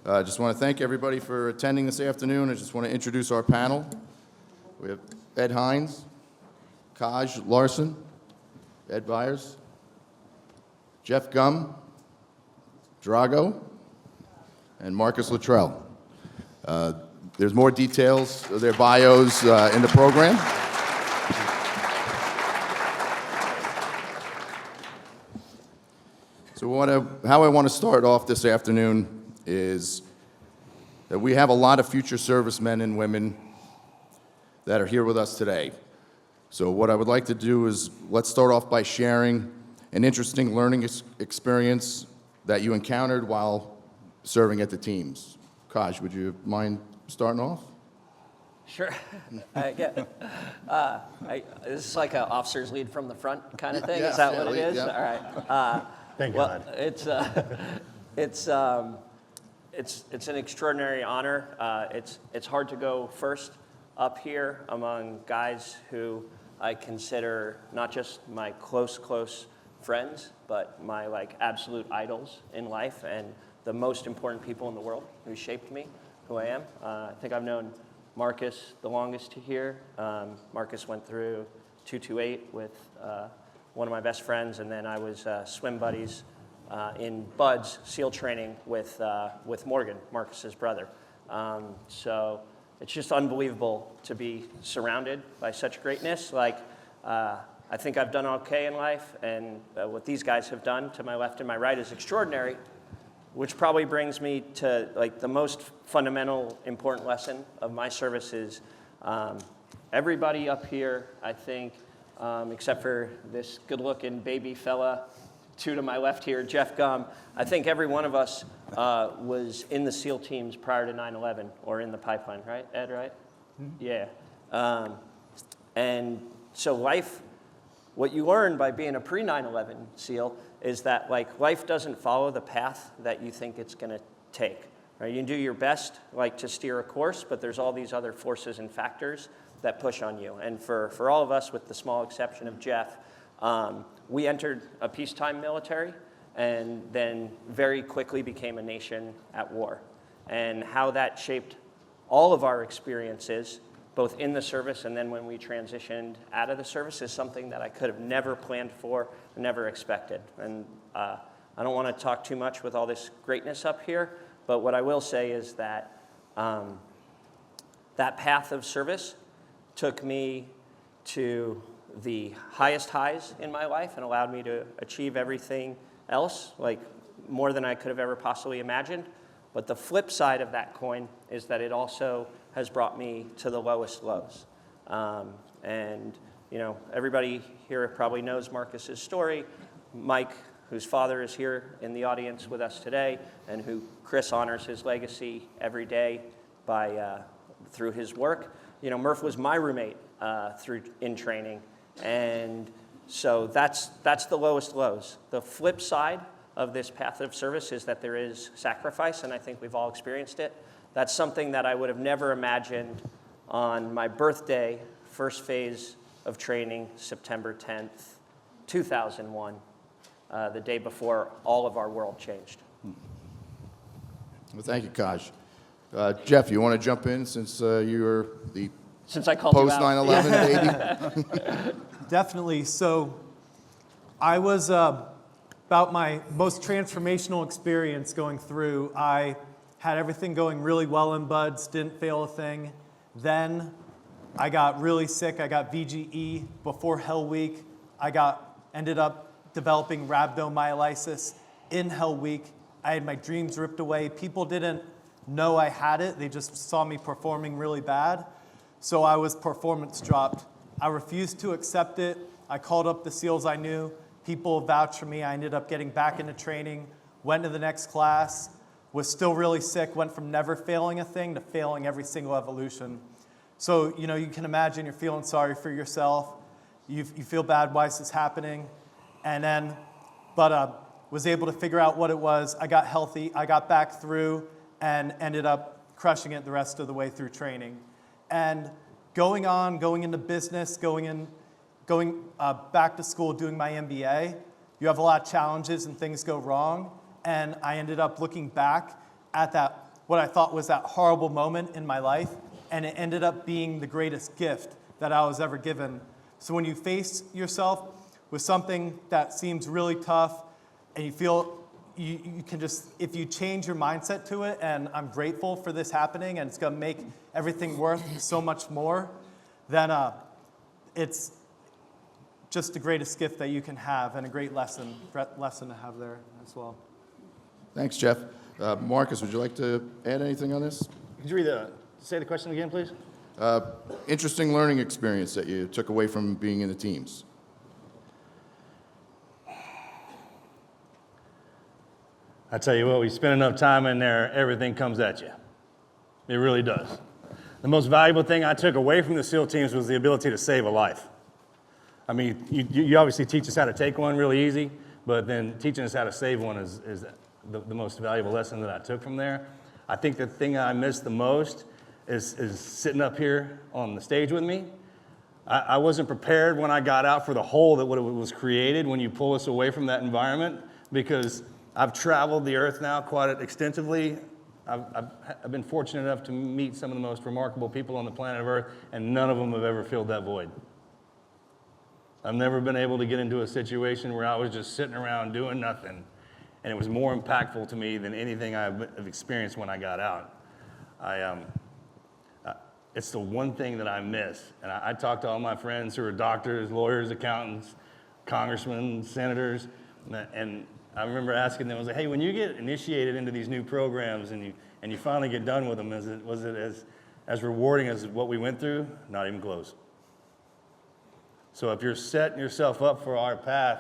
I just want to thank everybody for attending this afternoon. I just want to introduce our panel. We have Ed Hines, Kaj Larson, Ed Byers, Jeff Gum, Drago, and Marcus Luttrell. There's more details of their bios in the program. So how I want to start off this afternoon is that we have a lot of future servicemen and women that are here with us today. So what I would like to do is let's start off by sharing an interesting learning experience that you encountered while serving at the teams. Kaj, would you mind starting off? Sure. This is like an officer's lead from the front kind of thing. Yeah, is that what it yeah. is? All right. Thank Well, God. it's an extraordinary honor. It's hard to go first up here among guys who I consider not just my close friends, but my absolute idols in life and the most important people in the world who shaped me, who I am. I think I've known Marcus the longest here. Marcus went through 228 with one of my best friends, and then I was swim buddies in BUD/S SEAL training with Morgan, Marcus's brother. So it's just unbelievable to be surrounded by such greatness. I think I've done okay in life, and what these guys have done to my left and my right is extraordinary, which probably brings me to the most fundamental, important lesson of my service is everybody up here, I think, except for this good-looking baby fella, two to my left here, Jeff Gum, I think every one of us was in the SEAL teams prior to 9/11 or in the pipeline, right, Ed, right? Mm-hmm. Yeah. And so what you learn by being a pre-9/11 SEAL is that life doesn't follow the path that you think it's going to take. Right? You can do your best to steer a course, but there's all these other forces and factors that push on you. And for all of us, with the small exception of Jeff, we entered a peacetime military and then very quickly became a nation at war. And how that shaped all of our experiences, both in the service and then when we transitioned out of the service, is something that I could have never planned for, never expected. And I don't want to talk too much with all this greatness up here, but what I will say is that that path of service took me to the highest highs in my life and allowed me to achieve everything else, more than I could have ever possibly imagined. But the flip side of that coin is that it also has brought me to the lowest lows. And everybody here probably knows Marcus's story. Mike, whose father is here in the audience with us today, and who Chris honors his legacy every day through his work. Murph was my roommate in training, and so that's the lowest lows. The flip side of this path of service is that there is sacrifice, and I think we've all experienced it. That's something that I would have never imagined on my birthday, first phase of training, September 10th, 2001, the day before all of our world changed. Well, thank you, Kaj. Jeff, you want to jump in since you're the Since I called you out. post-9/11 baby? Definitely. So I was about my most transformational experience going through. I had everything going really well in BUD/S, didn't fail a thing. Then I got really sick. I got VGE before Hell Week. Ended up developing rhabdomyolysis in Hell Week. I had my dreams ripped away. People didn't know I had it. They just saw me performing really bad. So I was performance dropped. I refused to accept it. I called up the SEALs I knew. People vouched for me. I ended up getting back into training, went to the next class, was still really sick, went from never failing a thing to failing every single evolution. So, you can imagine you're feeling sorry for yourself. You feel bad, why is this happening? But was able to figure out what it was. I got healthy. I got back through and ended up crushing it the rest of the way through training. And going into business, going back to school, doing my MBA, you have a lot of challenges and things go wrong. And I ended up looking back at that what I thought was that horrible moment in my life, and it ended up being the greatest gift that I was ever given. So when you face yourself with something that seems really tough, and you feel you can just, if you change your mindset to it, and I'm grateful for this happening, and it's going to make everything worth so much more, then it's just the greatest gift that you can have, and a great lesson to have there as well. Thanks, Jeff. Marcus, would you like to add anything on this? Could you say the question again, please? Interesting learning experience that you took away from being in the teams. I tell you what, we spend enough time in there, everything comes at you. It really does. The most valuable thing I took away from the SEAL teams was the ability to save a life. I mean, you obviously teach us how to take one really easy, but then teaching us how to save one is the most valuable lesson that I took from there. I think the thing I miss the most is sitting up here on the stage with me. I wasn't prepared when I got out for the hole that was created when you pull us away from that environment, because I've traveled the earth now quite extensively. I've been fortunate enough to meet some of the most remarkable people on the planet of Earth, and none of them have ever filled that void. I've never been able to get into a situation where I was just sitting around doing nothing, and it was more impactful to me than anything I've experienced when I got out. It's the one thing that I miss, and I talk to all my friends who are doctors, lawyers, accountants, congressmen, senators, and I remember asking them, I was like, hey, when you get initiated into these new programs and you finally get done with them, was it as rewarding as what we went through? Not even close. So if you're setting yourself up for our path,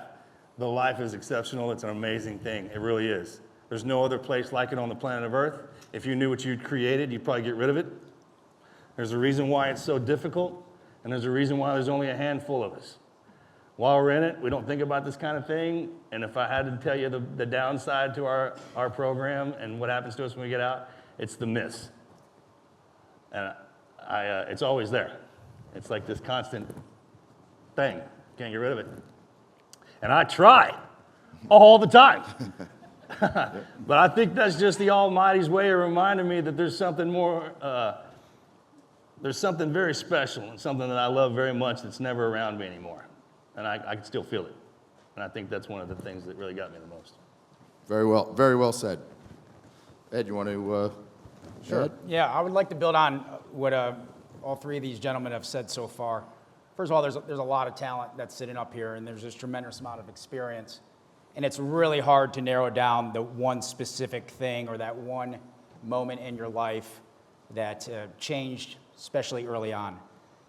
the life is exceptional. It's an amazing thing. It really is. There's no other place like it on the planet of Earth. If you knew what you'd created, you'd probably get rid of it. There's a reason why it's so difficult, and there's a reason why there's only a handful of us. While we're in it, we don't think about this kind of thing, and if I had to tell you the downside to our program and what happens to us when we get out, it's the miss. And it's always there. It's like this constant thing. Can't get rid of it. And I try all the time. But I think that's just the Almighty's way of reminding me that there's something more, there's something very special and something that I love very much that's never around me anymore. And I can still feel it. And I think that's one of the things that really got me the most. Very well said. Ed, you want to Sure. add? Yeah, I would like to build on what all three of these gentlemen have said so far. First of all, there's a lot of talent that's sitting up here, and there's this tremendous amount of experience. And it's really hard to narrow down the one specific thing or that one moment in your life that changed, especially early on.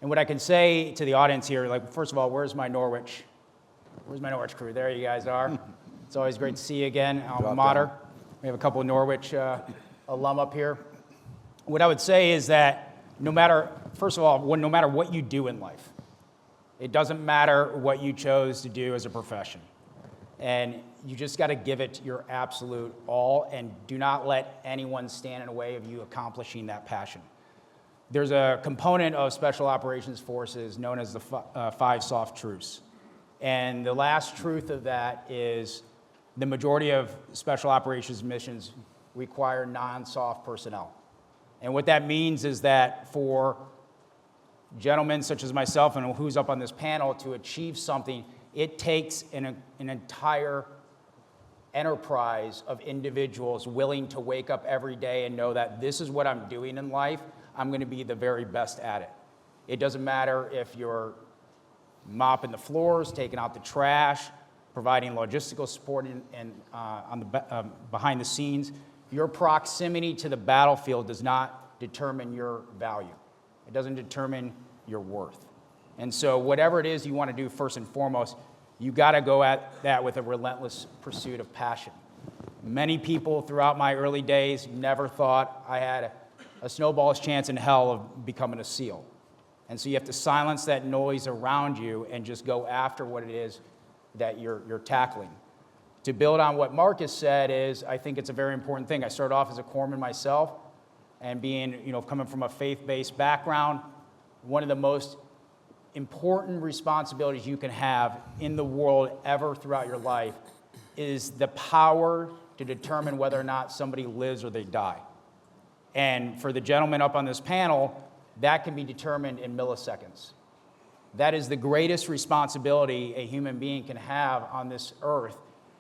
And what I can say to the audience here, like, first of all, where's my Norwich crew? There you guys are. It's always great to see you again, alma mater. We have a couple of Norwich alum up here. What I would say is that no matter what you do in life, it doesn't matter what you chose to do as a profession. And you just got to give it your absolute all, and do not let anyone stand in the way of you accomplishing that passion. There's a component of Special Operations Forces known as the 5 soft truths. And the last truth of that is the majority of Special Operations missions require non-soft personnel. And what that means is that for gentlemen such as myself and who's up on this panel to achieve something, it takes an entire enterprise of individuals willing to wake up every day and know that this is what I'm doing in life. I'm going to be the very best at it. It doesn't matter if you're mopping the floors, taking out the trash, providing logistical support behind the scenes. Your proximity to the battlefield does not determine your value. It doesn't determine your worth. And so whatever it is you want to do, first and foremost, you got to go at that with a relentless pursuit of passion. Many people throughout my early days never thought I had a snowball's chance in hell of becoming a SEAL. And so you have to silence that noise around you and just go after what it is that you're tackling. To build on what Marcus said is, I think it's a very important thing. I started off as a corpsman myself, and coming from a faith-based background, one of the most important responsibilities you can have in the world ever throughout your life is the power to determine whether or not somebody lives or they die. And for the gentleman up on this panel, that can be determined in milliseconds. That is the greatest responsibility a human being can have on this earth.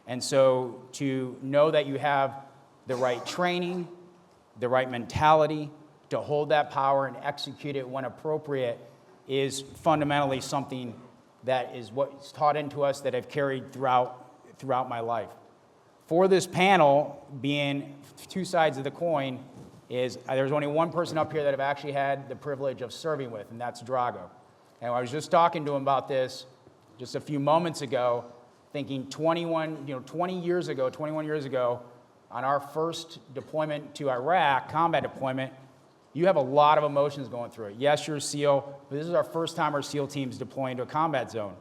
And so to know that you have the right training, the right mentality to hold that power and execute it when appropriate is fundamentally something that is what's taught into us that I've carried throughout my life. For this panel, being two sides of the coin, is there's only one person up here that I've actually had the privilege of serving with, and that's Drago. And I was just talking to him about this just a few moments ago, thinking 21 years ago, on our first deployment to Iraq, combat deployment, you have a lot of emotions going through it. Yes, you're a SEAL, but this is our first time our SEAL team's deploying to a combat zone.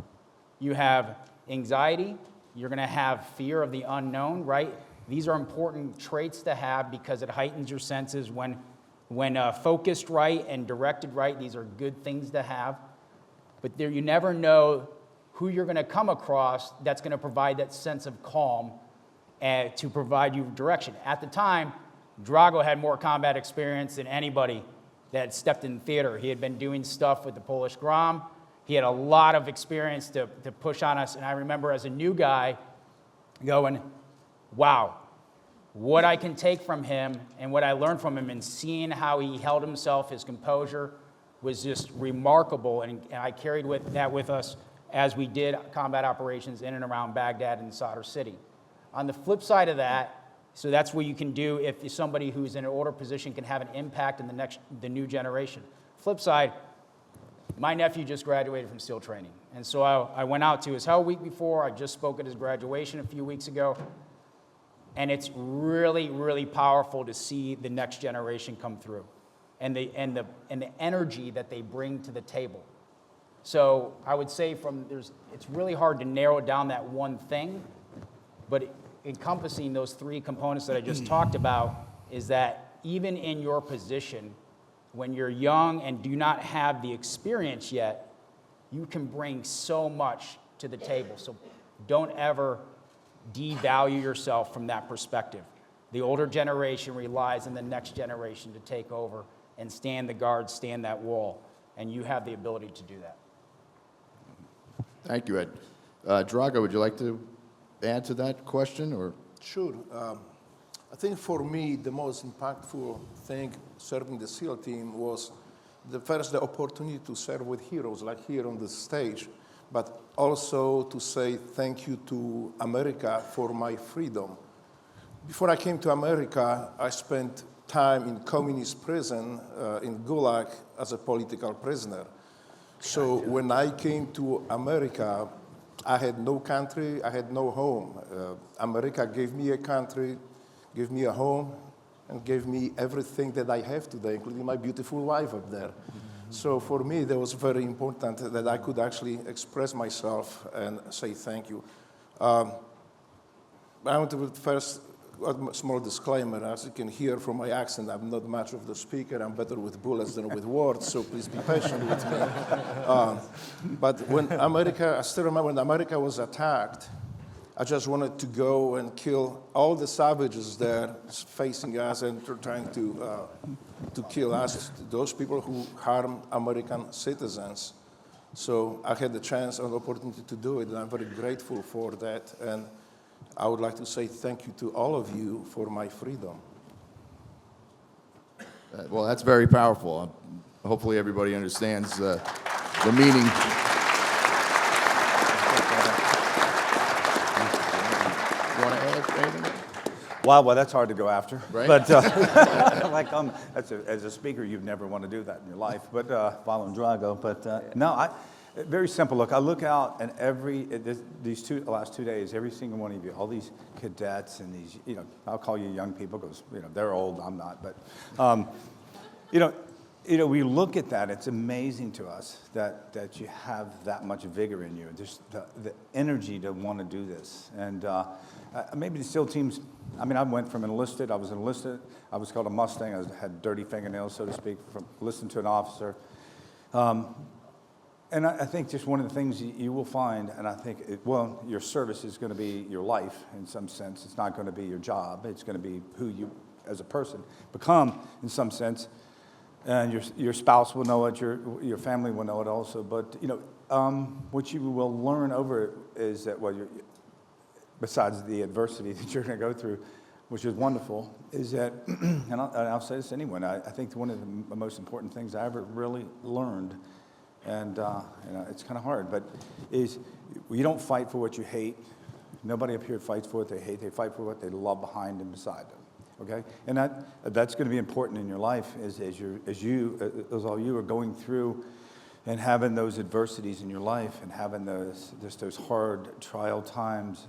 You have anxiety, you're gonna have fear of the unknown, right? These are important traits to have because it heightens your senses. When focused right and directed right, these are good things to have. But you never know who you're gonna come across that's gonna provide that sense of calm to provide you direction. At the time, Drago had more combat experience than anybody that stepped in theater. He had been doing stuff with the Polish Grom. He had a lot of experience to push on us. And I remember as a new guy going, wow, what I can take from him and what I learned from him and seeing how he held himself, his composure was just remarkable. And I carried that with us as we did combat operations in and around Baghdad and Sadr City. On the flip side of that, so that's what you can do if somebody who's in an older position can have an impact in the new generation. Flip side, my nephew just graduated from SEAL training. And so I went out to his hell week before. I just spoke at his graduation a few weeks ago. And it's really, really powerful to see the next generation come through and the energy that they bring to the table. So I would say it's really hard to narrow down that one thing, but encompassing those three components that I just talked about is that even in your position, when you're young and do not have the experience yet, you can bring so much to the table. So don't ever devalue yourself from that perspective. The older generation relies on the next generation to take over and stand the guard, stand that wall, and you have the ability to do that. Thank you, Ed. Drago, would you like to add to that question, or? Sure. I think for me, the most impactful thing serving the SEAL team was the opportunity to serve with heroes, like here on the stage, but also to say thank you to America for my freedom. Before I came to America, I spent time in communist prison in Gulag as a political prisoner. So when I came to America, I had no country, I had no home. America gave me a country, gave me a home, and gave me everything that I have today, including my beautiful wife up there. So for me, that was very important that I could actually express myself and say thank you. I want to first, a small disclaimer. As you can hear from my accent, I'm not much of the speaker. I'm better with bullets than with words, so please be patient with me. But when I still remember when America was attacked, I just wanted to go and kill all the savages there facing us and trying to kill us, those people who harm American citizens. So I had the chance and opportunity to do it, and I'm very grateful for that. And I would like to say thank you to all of you for my freedom. Well, that's very powerful. Hopefully everybody understands the meaning. You want to add anything? Wow, well, that's hard to go after. Right. But as a speaker, you'd never want to do that in your life. But following Drago. But no, very simple. Look, I look out and the last 2 days, every single one of you, all these cadets and these, I'll call you young people because they're old, I'm not. But we look at that. It's amazing to us that you have that much vigor in you, just the energy to want to do this. And maybe the SEAL teams. I mean, I went from enlisted. I was called a Mustang. I had dirty fingernails, so to speak, from listening to an officer. And I think just one of the things you will find, and I think, your service is going to be your life in some sense. It's not going to be your job. It's going to be who as a person, become in some sense. And your spouse will know it, your family will know it also. But, what you will learn over it is that, besides the adversity that you're going to go through, which is wonderful, is that, and I'll say this to anyone, I think one of the most important things I ever really learned, and it's kind of hard, but is you don't fight for what you hate. Nobody up here fights for what they hate. They fight for what they love behind and beside them. Okay, and that's going to be important in your life as all you are going through and having those adversities in your life and having those hard trial times.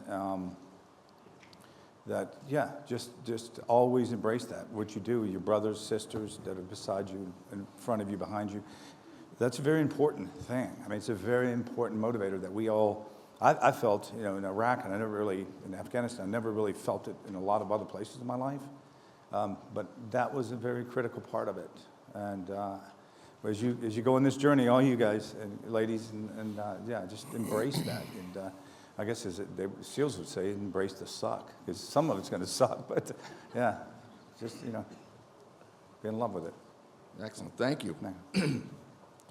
Just always embrace that. What you do, your brothers, sisters that are beside you, in front of you, behind you, that's a very important thing. I mean, it's a very important motivator that we all. I felt, in Iraq, and in Afghanistan, I never really felt it in a lot of other places in my life. But that was a very critical part of it. And as you go on this journey, all you guys and ladies, and just embrace that. And I guess SEALs would say, embrace the suck, because some of it's going to suck. But just be in love with it. Excellent. Thank you.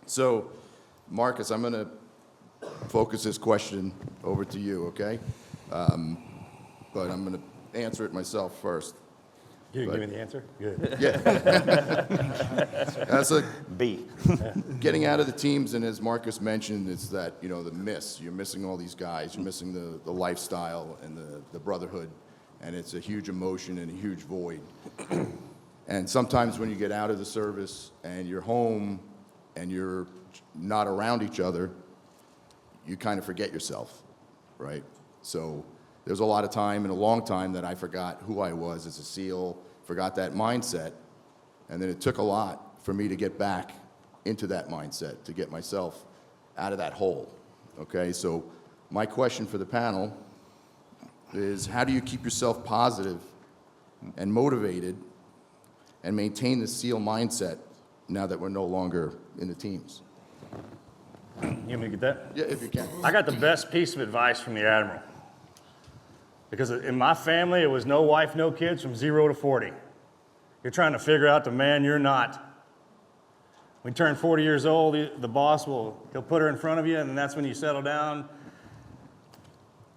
So, Marcus, I'm going to focus this question over to you, okay? But I'm going to answer it myself first. You give me the answer? Good. Yeah. That's B. getting out of the teams, and as Marcus mentioned, it's that, the miss. You're missing all these guys. You're missing the lifestyle and the brotherhood, and it's a huge emotion and a huge void. And sometimes when you get out of the service and you're home and you're not around each other, you kind of forget yourself, right? So there's a lot of time and a long time that I forgot who I was as a SEAL, forgot that mindset, and then it took a lot for me to get back into that mindset, to get myself out of that hole, okay? So my question for the panel is, how do you keep yourself positive and motivated and maintain the SEAL mindset now that we're no longer in the teams? You want me to get that? Yeah, if you can. I got the best piece of advice from the Admiral. Because in my family, it was no wife, no kids from 0 to 40. You're trying to figure out the man you're not. When you turn 40 years old, the boss he'll put her in front of you, and that's when you settle down.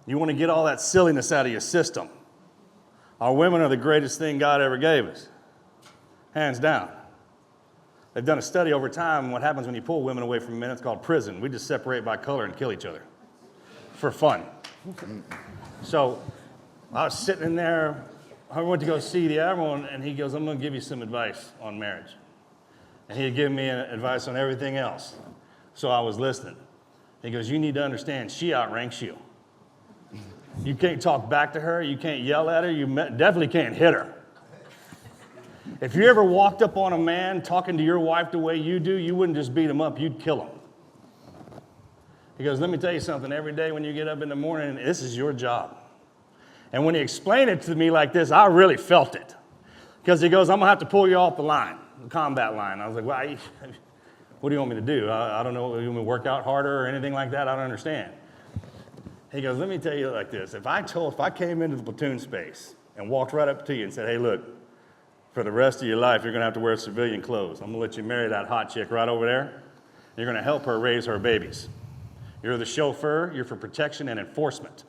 You want to get all that silliness out of your system. Our women are the greatest thing God ever gave us. Hands down. They've done a study over time, what happens when you pull women away from men. It's called prison. We just separate by color and kill each other for fun. So I was sitting in there, I went to go see the Admiral, and he goes, I'm going to give you some advice on marriage. And he had given me advice on everything else. So I was listening. He goes, you need to understand, she outranks you. You can't talk back to her, you can't yell at her, you definitely can't hit her. If you ever walked up on a man talking to your wife the way you do, you wouldn't just beat him up, you'd kill him. He goes, let me tell you something, every day when you get up in the morning, this is your job. And when he explained it to me like this, I really felt it. Because he goes, I'm going to have to pull you off the line, the combat line. I was like, well, what do you want me to do? I don't know, you want me to work out harder or anything like that? I don't understand. He goes, let me tell you like this. If I came into the platoon space and walked right up to you and said, hey, look, for the rest of your life, you're going to have to wear civilian clothes. I'm going to let you marry that hot chick right over there. You're going to help her raise her babies. You're the chauffeur. You're for protection and enforcement.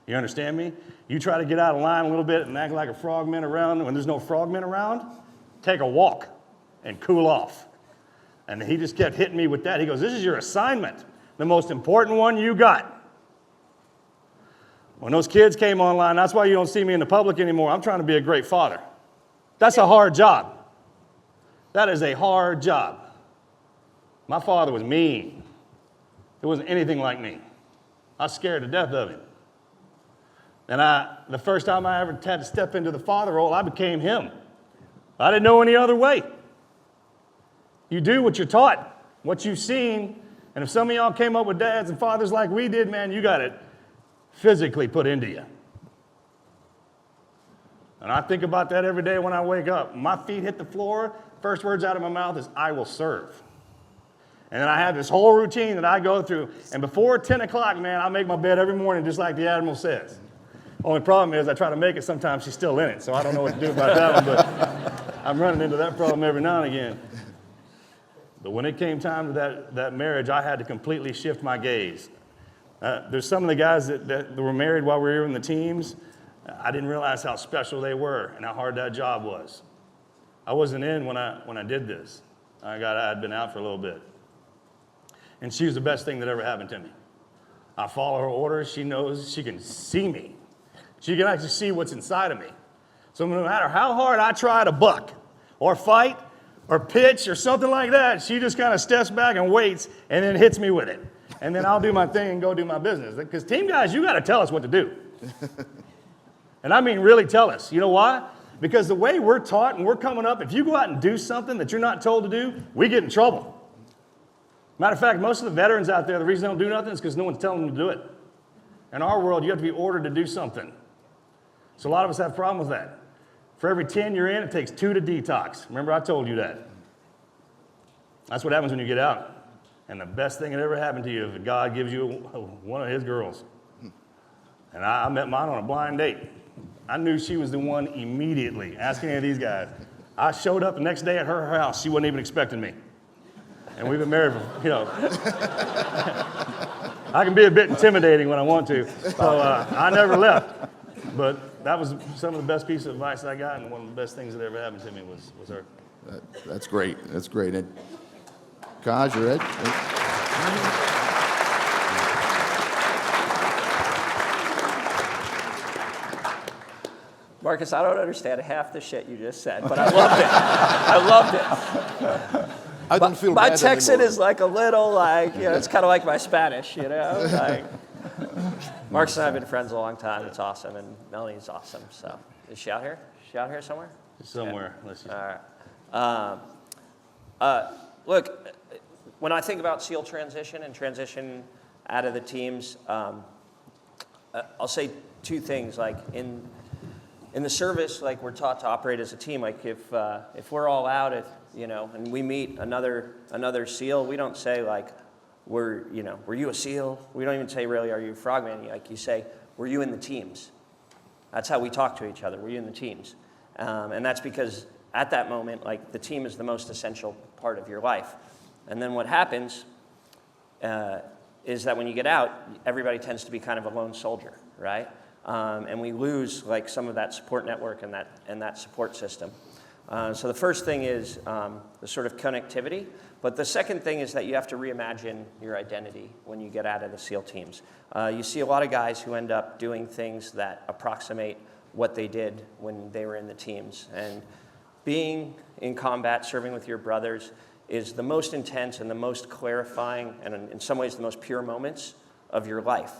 You understand me? You try to get out of line a little bit and act like a frogman around. When there's no frogmen around, take a walk and cool off. And he just kept hitting me with that. He goes, this is your assignment, the most important one you got. When those kids came online, that's why you don't see me in the public anymore. I'm trying to be a great father. That's a hard job. That is a hard job. My father was mean. It wasn't anything like me. I was scared to death of him. And the first time I ever had to step into the father role, I became him. I didn't know any other way. You do what you're taught, what you've seen, and if some of y'all came up with dads and fathers like we did, man, you got it physically put into you. And I think about that every day when I wake up. My feet hit the floor, first words out of my mouth is, I will serve. And then I have this whole routine that I go through. And before 10 o'clock, man, I make my bed every morning just like the Admiral says. Only problem is I try to make it, sometimes she's still in it, so I don't know what to do about that one, but I'm running into that problem every now and again. But when it came time to that marriage, I had to completely shift my gaze. There's some of the guys that were married while we were in the teams. I didn't realize how special they were and how hard that job was. I wasn't in when I did this. I had been out for a little bit. And she was the best thing that ever happened to me. I follow her orders. She knows she can see me. She can actually see what's inside of me. So no matter how hard I try to buck or fight or pitch or something like that, she just kind of steps back and waits and then hits me with it. And then I'll do my thing and go do my business. Because team guys, you got to tell us what to do. And I mean really tell us. You know why? Because the way we're taught and we're coming up, if you go out and do something that you're not told to do, we get in trouble. Matter of fact, most of the veterans out there, the reason they don't do nothing is because no one's telling them to do it. In our world, you have to be ordered to do something. So a lot of us have a problem with that. For every 10 you're in, it takes 2 to detox. Remember, I told you that. That's what happens when you get out. And the best thing that ever happened to you is that God gives you one of his girls. And I met mine on a blind date. I knew she was the one immediately. Ask any of these guys. I showed up the next day at her house. She wasn't even expecting me. And we've been married for, you know. I can be a bit intimidating when I want to. So I never left. But that was some of the best piece of advice I got, and one of the best things that ever happened to me was her. That's great. That's great. And Kaj, you're Ed? Marcus, I don't understand half the shit you just said, but I loved it. I loved it. I don't feel My bad Texan anymore. is like a little like, you know, it's kind of like my Spanish, you know? Like, Marcus and I have been friends a long time. It's awesome, and Melanie's awesome. So, is she out here? Is she out here somewhere? Somewhere. Let's see. All right. Look, when I think about SEAL transition and transition out of the teams, I'll say 2 things. Like in the service, like we're taught to operate as a team. Like if we're all out, and we meet another SEAL, we don't say like, were you a SEAL? We don't even say really, are you a frogman? Like you say, were you in the teams? That's how we talk to each other. Were you in the teams? And that's because at that moment, like the team is the most essential part of your life. And then what happens is that when you get out, everybody tends to be kind of a lone soldier, right? And we lose like some of that support network and that support system. So the first thing is the sort of connectivity, but the second thing is that you have to reimagine your identity when you get out of the SEAL teams. You see a lot of guys who end up doing things that approximate what they did when they were in the teams. And being in combat, serving with your brothers, is the most intense and the most clarifying and in some ways the most pure moments of your life.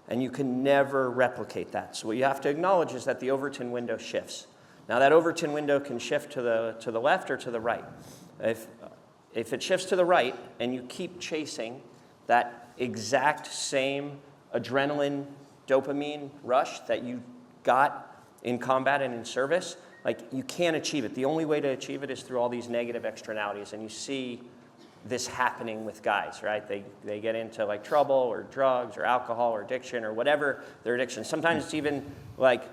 And you can never replicate that. So what you have to acknowledge is that the Overton window shifts. Now that Overton window can shift to the left or to the right. If it shifts to the right and you keep chasing that exact same adrenaline, dopamine rush that you got in combat and in service, like you can't achieve it. The only way to achieve it is through all these negative externalities, and you see this happening with guys, right? They get into like trouble or drugs or alcohol or addiction or whatever their addiction. Sometimes it's even like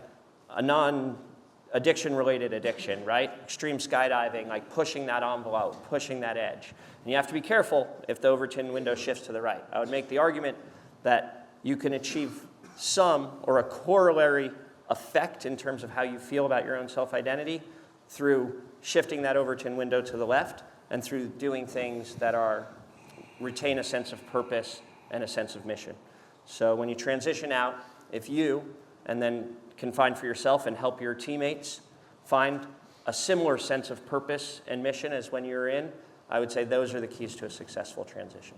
a non-addiction related addiction, right? Extreme skydiving, like pushing that envelope, pushing that edge. And you have to be careful if the Overton window shifts to the right. I would make the argument that you can achieve some or a corollary effect in terms of how you feel about your own self-identity through shifting that Overton window to the left and through doing things that retain a sense of purpose and a sense of mission. So when you transition out, if you, and then can find for yourself and help your teammates find a similar sense of purpose and mission as when you're in, I would say those are the keys to a successful transition.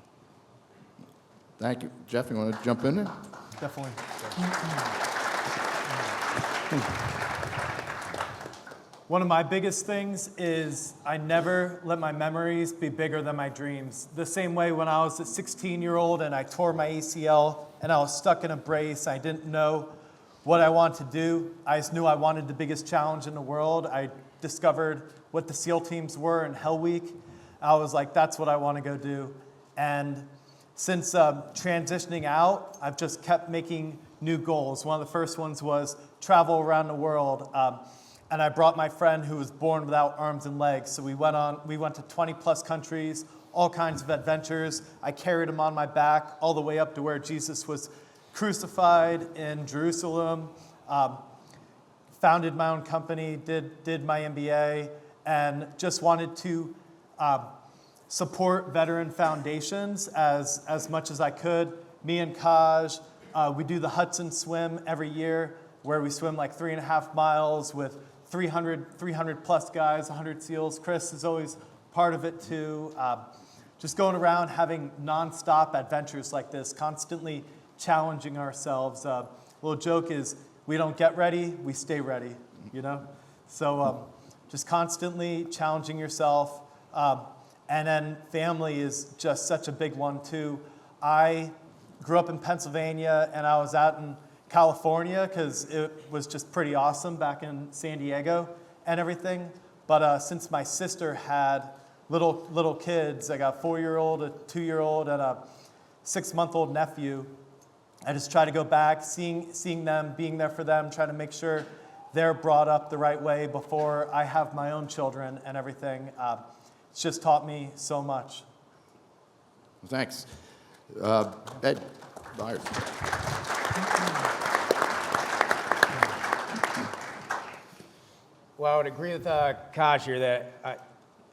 Thank you. Jeff, you want to jump in there? Definitely. One of my biggest things is I never let my memories be bigger than my dreams. The same way when I was a 16-year-old and I tore my ACL and I was stuck in a brace, I didn't know what I wanted to do. I just knew I wanted the biggest challenge in the world. I discovered what the SEAL teams were in Hell Week. I was like, that's what I want to go do. And since transitioning out, I've just kept making new goals. One of the first ones was travel around the world. And I brought my friend who was born without arms and legs. So we went to 20 plus countries, all kinds of adventures. I carried him on my back all the way up to where Jesus was crucified in Jerusalem. Founded my own company, did my MBA, and just wanted to support veteran foundations as much as I could. Me and Kaj, we do the Hudson Swim every year, where we swim like 3.5 miles with 300 plus guys, 100 SEALs. Chris is always part of it too. Just going around having nonstop adventures like this, constantly challenging ourselves. Little joke is, we don't get ready, we stay ready, you know? So just constantly challenging yourself. And then family is just such a big one too. I grew up in Pennsylvania and I was out in California because it was just pretty awesome back in San Diego and everything. But since my sister had little kids, I got a 4-year-old, a 2-year-old, and a 6-month-old nephew, I just try to go back, seeing them, being there for them, trying to make sure they're brought up the right way before I have my own children and everything. It's just taught me so much. Thanks. Ed Byers. Well, I would agree with Kaj here that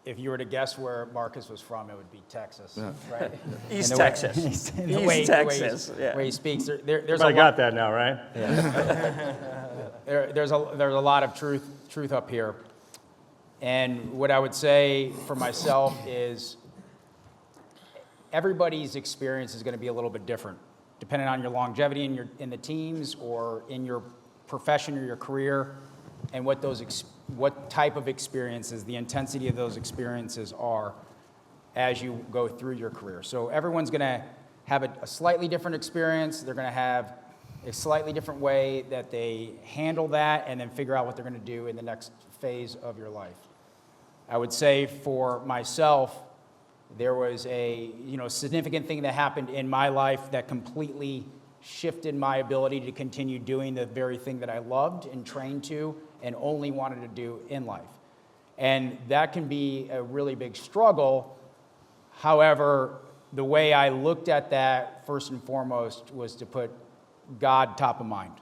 if you were to guess where Marcus was from, it would be Texas, right? East And the way- Texas. the East way- Texas, the yeah. way he speaks, there's a Everybody lot. got that now, right? There's a lot of truth up here. And what I would say for myself is everybody's experience is going to be a little bit different, depending on your longevity in the teams or in your profession or your career, and what type of experiences, the intensity of those experiences are as you go through your career. So everyone's going to have a slightly different experience. They're going to have a slightly different way that they handle that and then figure out what they're going to do in the next phase of your life. I would say for myself, there was a significant thing that happened in my life that completely shifted my ability to continue doing the very thing that I loved and trained to and only wanted to do in life. And that can be a really big struggle. However, the way I looked at that, first and foremost, was to put God top of mind.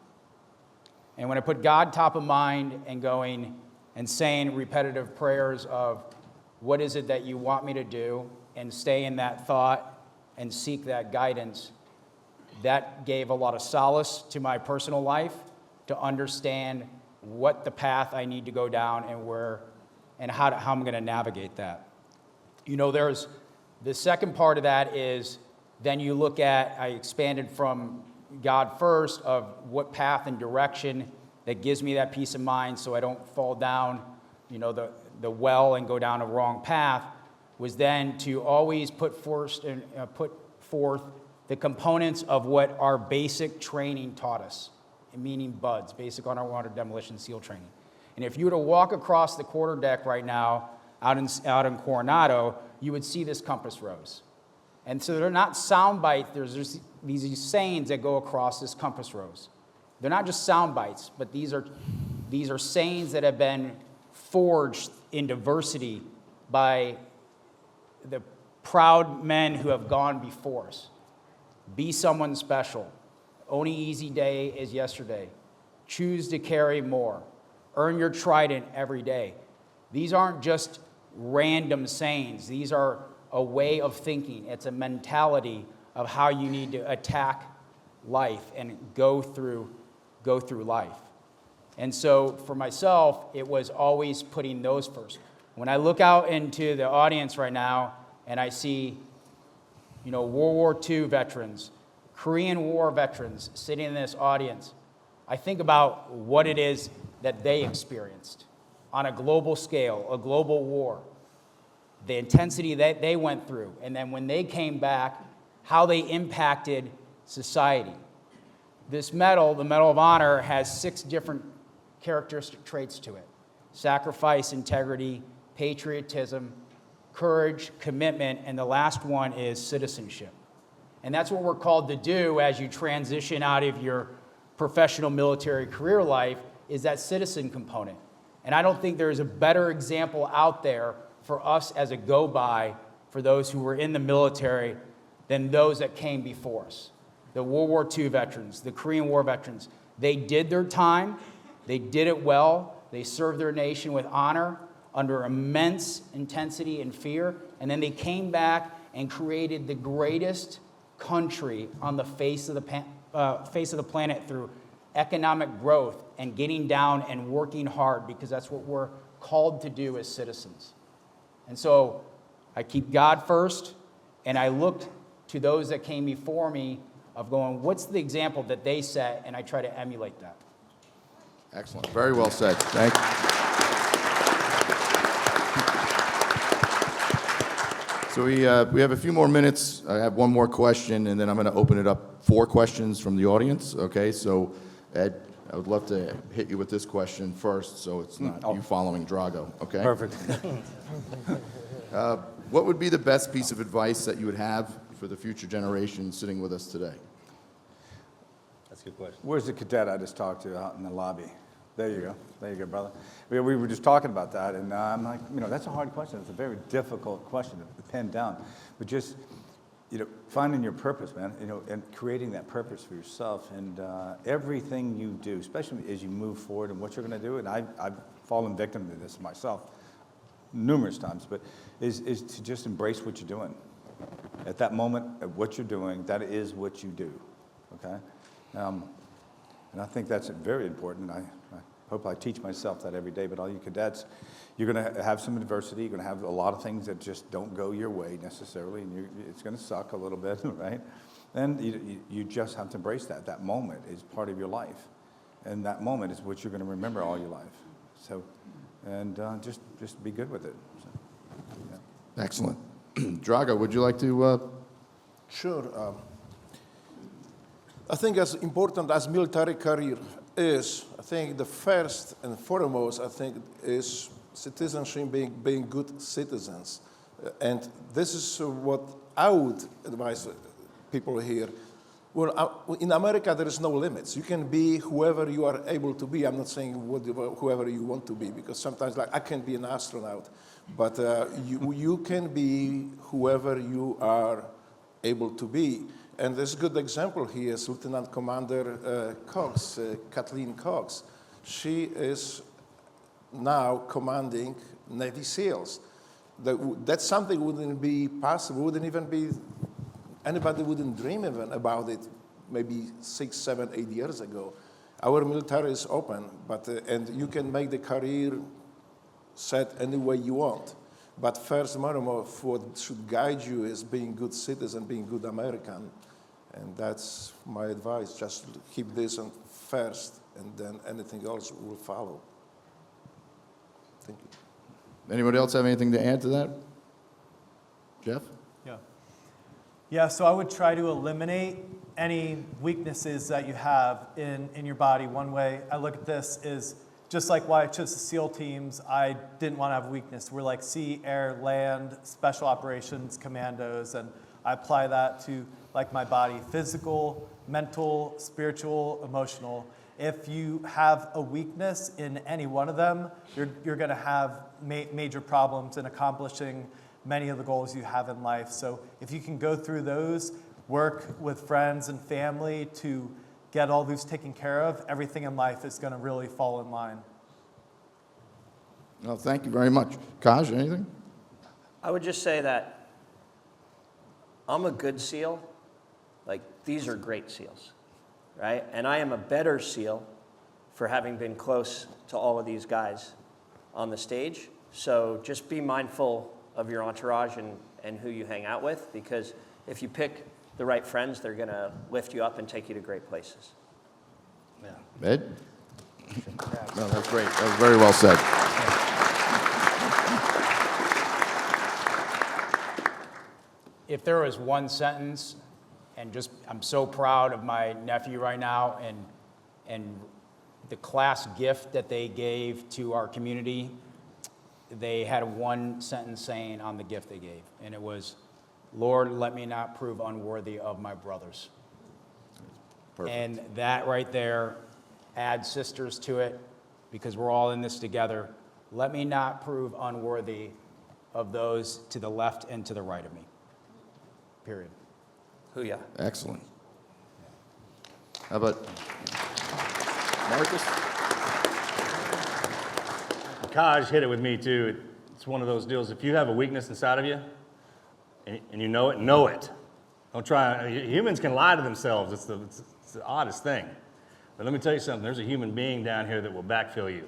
And when I put God top of mind and going and saying repetitive prayers of what is it that you want me to do, and stay in that thought and seek that guidance, that gave a lot of solace to my personal life to understand what the path I need to go down and where and how I'm going to navigate that. There's the second part of that is then you look at, I expanded from God first of what path and direction that gives me that peace of mind so I don't fall down, the well and go down a wrong path, was then to always put forth the components of what our basic training taught us, meaning BUDS, Basic Underwater Demolition SEAL Training. And if you were to walk across the quarterdeck right now out in Coronado, you would see this compass rose. And so they're not sound bites, there's these sayings that go across this compass rose. They're not just sound bites, but these are sayings that have been forged in diversity by the proud men who have gone before us. Be someone special. Only easy day is yesterday. Choose to carry more. Earn your trident every day. These aren't just random sayings. These are a way of thinking. It's a mentality of how you need to attack life and go through life. And so for myself, it was always putting those first. When I look out into the audience right now and I see, World War II veterans, Korean War veterans sitting in this audience, I think about what it is that they experienced on a global scale, a global war, the intensity that they went through, and then when they came back, how they impacted society. This medal, the Medal of Honor, has 6 different characteristic traits to it: sacrifice, integrity, patriotism, courage, commitment, and the last one is citizenship. And that's what we're called to do as you transition out of your professional military career life is that citizen component. And I don't think there's a better example out there for us as a go-by for those who were in the military than those that came before us. The World War II veterans, the Korean War veterans, they did their time, they did it well, they served their nation with honor under immense intensity and fear, and then they came back and created the greatest country on the face of the planet through economic growth and getting down and working hard, because that's what we're called to do as citizens. And so I keep God first, and I look to those that came before me of going, what's the example that they set, and I try to emulate that. Excellent. Very well said. Thank you. So we have a few more minutes. I have one more question, and then I'm going to open it up for questions from the audience. Okay, so Ed, I would love to hit you with this question first, so it's not you following Drago. Okay. Perfect. What would be the best piece of advice that you would have for the future generation sitting with us today? That's a good question. Where's the cadet I just talked to out in the lobby? There you go. There you go, brother. We were just talking about that, and I'm like, that's a hard question. It's a very difficult question to pin down. But just, finding your purpose, man, and creating that purpose for yourself. And everything you do, especially as you move forward and what you're going to do, and I've fallen victim to this myself numerous times, but is to just embrace what you're doing. At that moment, of what you're doing, that is what you do, okay? And I think that's very important. I hope I teach myself that every day, but all you cadets, you're going to have some adversity. You're going to have a lot of things that just don't go your way necessarily, and it's going to suck a little bit, right? And you just have to embrace that. That moment is part of your life, and that moment is what you're going to remember all your life. So, and just be good with it. So, yeah. Excellent. Drago, would you like to? Sure. I think as important as military career is, I think the first and foremost, is citizenship, being good citizens. And this is what I would advise people here. Well, in America, there is no limits. You can be whoever you are able to be. I'm not saying whoever you want to be, because sometimes, like, I can be an astronaut, but you can be whoever you are able to be. And there's a good example here is Lieutenant Commander Cox, Kathleen Cox. She is now commanding Navy SEALs. That's something wouldn't be possible, wouldn't even be, anybody wouldn't dream even about it maybe 6, 7, 8 years ago. Our military is open, but and you can make the career set any way you want. But first, more and more, what should guide you is being good citizen, being good American. And that's my advice. Just keep this on first, and then anything else will follow. Thank you. Anybody else have anything to add to that? Jeff? Yeah, so I would try to eliminate any weaknesses that you have in your body. One way I look at this is, just like why I chose the SEAL teams, I didn't want to have weakness. We're like sea, air, land, special operations, commandos, and I apply that to like my body, physical, mental, spiritual, emotional. If you have a weakness in any one of them, you're going to have major problems in accomplishing many of the goals you have in life. So if you can go through those, work with friends and family to get all those taken care of, everything in life is going to really fall in line. Well, thank you very much. Kaj, anything? I would just say that I'm a good SEAL. Like, these are great SEALs, right? And I am a better SEAL for having been close to all of these guys on the stage. So just be mindful of your entourage and who you hang out with, because if you pick the right friends, they're going to lift you up and take you to great places. Yeah. Ed? No, that's great. That was very well said. If there was one sentence, and just, I'm so proud of my nephew right now and the class gift that they gave to our community. They had one sentence saying on the gift they gave, and it was, "Lord, let me not prove unworthy of my brothers." And that right there adds sisters to it because we're all in this together. Let me not prove unworthy of those to the left and to the right of me. Period. Hoo-yah. Excellent. How about Marcus? Kaj hit it with me too. It's one of those deals. If you have a weakness inside of you and you know it, know it. Don't try. Humans can lie to themselves. It's the oddest thing. But let me tell you something. There's a human being down here that will backfill you.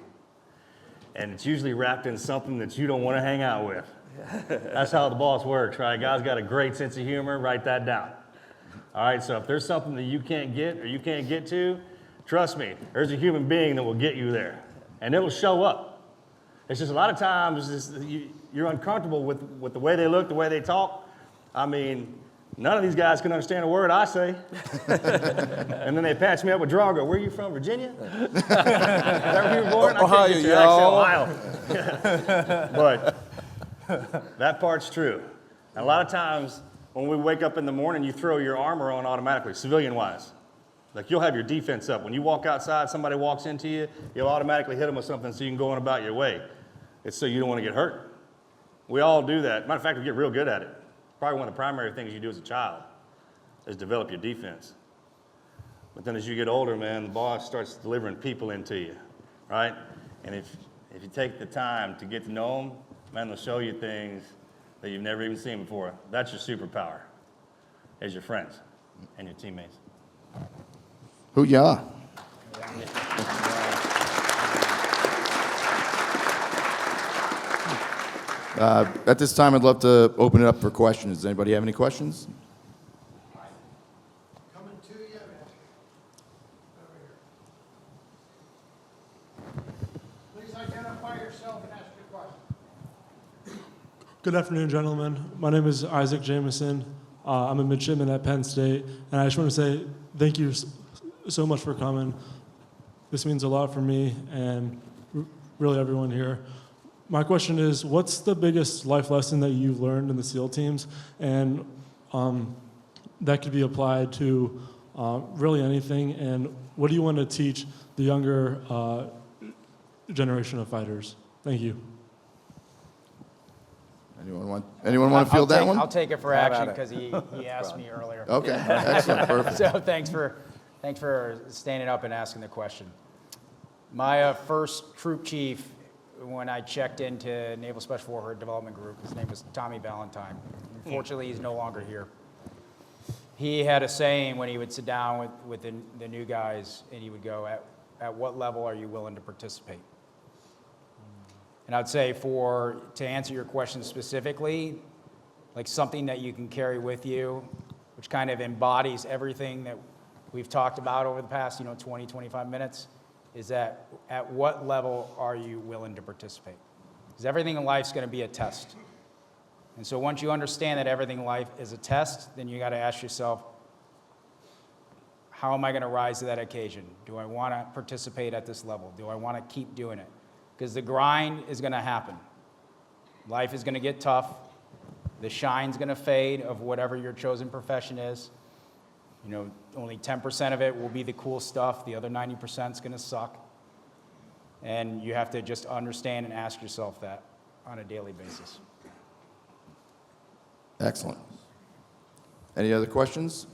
And it's usually wrapped in something that you don't want to hang out with. That's how the boss works, right? God's got a great sense of humor. Write that down. All right, so if there's something that you can't get or you can't get to, trust me, there's a human being that will get you there. And it'll show up. It's just a lot of times you're uncomfortable with the way they look, the way they talk. I mean, none of these guys can understand a word I say. And then they patch me up with Drago. Where are you from, Virginia? Is that where you were born? Ohio, I can't get your accent, Ohio. But that part's true. And a lot of times when we wake up in the morning, you throw your armor on automatically, civilian-wise. Like you'll have your defense up. When you walk outside, somebody walks into you, you'll automatically hit them with something so you can go on about your way. It's so you don't want to get hurt. We all do that. Matter of fact, we get real good at it. Probably one of the primary things you do as a child is develop your defense. But then as you get older, man, the boss starts delivering people into you, right? And if you take the time to get to know them, man, they'll show you things that you've never even seen before. That's your superpower, is your friends and your teammates. Hoo-yah. At this time, I'd love to open it up for questions. Does anybody have any questions? Coming to you. Over here. Please identify yourself and ask your question. Good afternoon, gentlemen. My name is Isaac Jameson. I'm a midshipman at Penn State, and I just want to say thank you so much for coming. This means a lot for me and really everyone here. My question is, what's the biggest life lesson that you've learned in the SEAL teams, and that could be applied to really anything, and what do you want to teach the younger generation of fighters? Thank you. Anyone want to field that one? I'll take it for Have action at it. because he asked me earlier. Okay, excellent, perfect. So thanks for standing up and asking the question. My first troop chief, when I checked into Naval Special Warfare Development Group, his name was Tommy Valentine. Unfortunately, he's no longer here. He had a saying when he would sit down with the new guys, and he would go, at what level are you willing to participate? And I'd say to answer your question specifically, like something that you can carry with you, which kind of embodies everything that we've talked about over the past 20, 25 minutes, is that at what level are you willing to participate? Because everything in life is going to be a test. And so once you understand that everything in life is a test, then you got to ask yourself, how am I going to rise to that occasion? Do I want to participate at this level? Do I want to keep doing it? Because the grind is going to happen. Life is going to get tough. The shine's going to fade of whatever your chosen profession is. Only 10% of it will be the cool stuff. The other 90% is going to suck. And you have to just understand and ask yourself that on a daily basis. Excellent. Any other questions?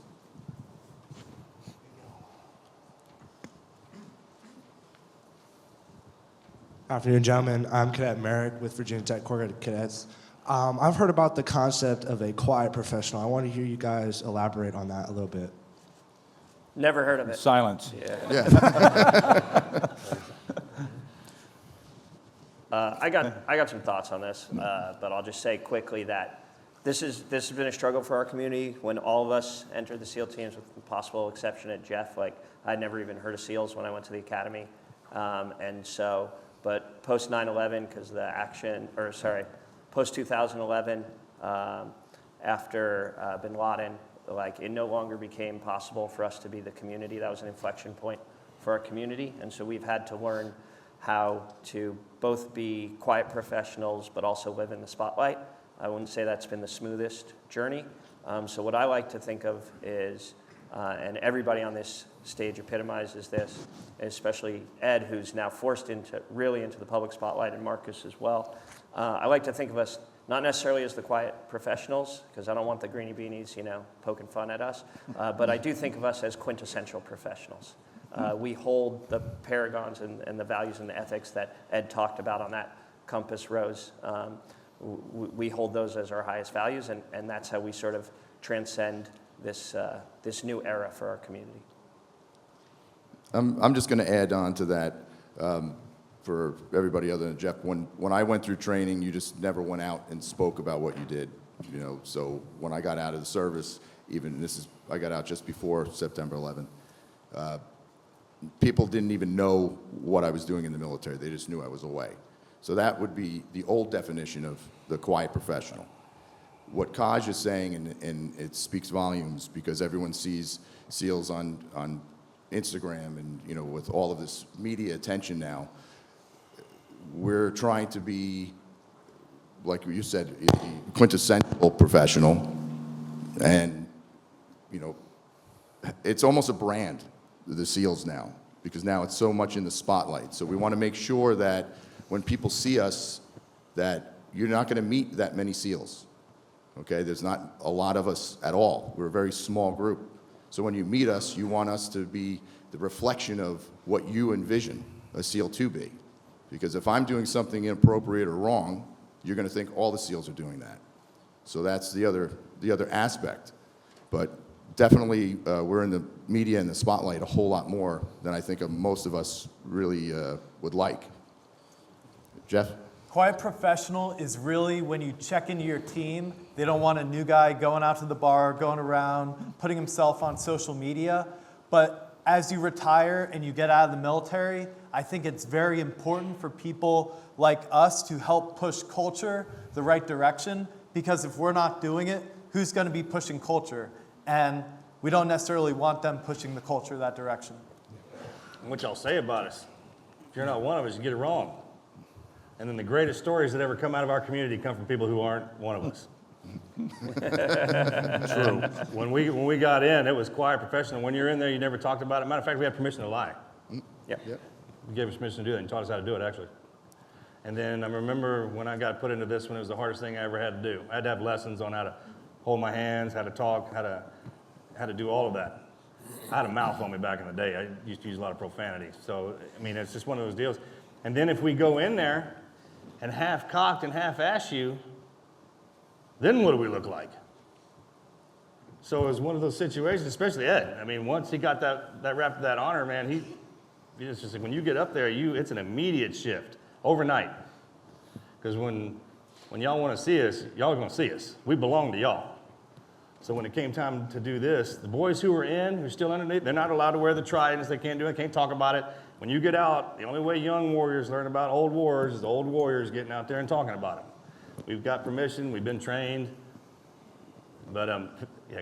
Afternoon, gentlemen. I'm Cadet Merrick with Virginia Tech Corps Cadets. I've heard about the concept of a quiet professional. I want to hear you guys elaborate on that a little bit. Never heard of it. Silence. I got some thoughts on this, but I'll just say quickly that this has been a struggle for our community. When all of us entered the SEAL teams, with the possible exception of Jeff, I'd never even heard of SEALs when I went to the academy, but post 9/11, because post 2011, after Bin Laden, it no longer became possible for us to be the community. That was an inflection point for our community, and so we've had to learn how to both be quiet professionals but also live in the spotlight. I wouldn't say that's been the smoothest journey. So what I like to think of is And everybody on this stage epitomizes this, especially Ed, who's now forced really into the public spotlight, and Marcus as well. I like to think of us not necessarily as the quiet professionals, because I don't want the greenie beanies, poking fun at us, but I do think of us as quintessential professionals. We hold the paragons and the values and the ethics that Ed talked about on that compass rose. We hold those as our highest values, and that's how we sort of transcend this new era for our community. I'm just going to add on to that for everybody other than Jeff. When I went through training, you just never went out and spoke about what you did. So when I got out of the service, I got out just before September 11th. People didn't even know what I was doing in the military. They just knew I was away. So that would be the old definition of the quiet professional. What Kaj is saying, and it speaks volumes because everyone sees SEALs on Instagram and with all of this media attention now, we're trying to be, like you said, a quintessential professional, and it's almost a brand, the SEALs now, because now it's so much in the spotlight. So we want to make sure that when people see us, that you're not going to meet that many SEALs. Okay, there's not a lot of us at all. We're a very small group. So when you meet us, you want us to be the reflection of what you envision a SEAL to be. Because if I'm doing something inappropriate or wrong, you're going to think all the SEALs are doing that. So that's the other aspect. But definitely, we're in the media and the spotlight a whole lot more than I think most of us really would like. Jeff? Quiet professional is really when you check into your team, they don't want a new guy going out to the bar, going around, putting himself on social media. But as you retire and you get out of the military, I think it's very important for people like us to help push culture the right direction, because if we're not doing it, who's going to be pushing culture? And we don't necessarily want them pushing the culture that direction. What y'all say about us? If you're not one of us, you get it wrong. And then the greatest stories that ever come out of our community come from people who aren't one of us. True. When we got in, it was quiet professional. When you're in there, you never talked about it. Matter of fact, we had permission to lie. Yep. You gave us permission to do that and taught us how to do it, actually. And then I remember when I got put into this one, it was the hardest thing I ever had to do. I had to have lessons on how to hold my hands, how to talk, how to do all of that. I had a mouth on me back in the day. I used to use a lot of profanity. So, it's just one of those deals. And then if we go in there and half cocked and half ass you, then what do we look like? So it was one of those situations, especially Ed. Once he got that wrapped that honor, man, he just like, when you get up there, it's an immediate shift, overnight. Because when y'all want to see us, y'all are going to see us. We belong to y'all. So when it came time to do this, the boys who are in, who are still underneath, they're not allowed to wear the tridents. They can't do it, can't talk about it. When you get out, the only way young warriors learn about old wars is the old warriors getting out there and talking about them. We've got permission, we've been trained. But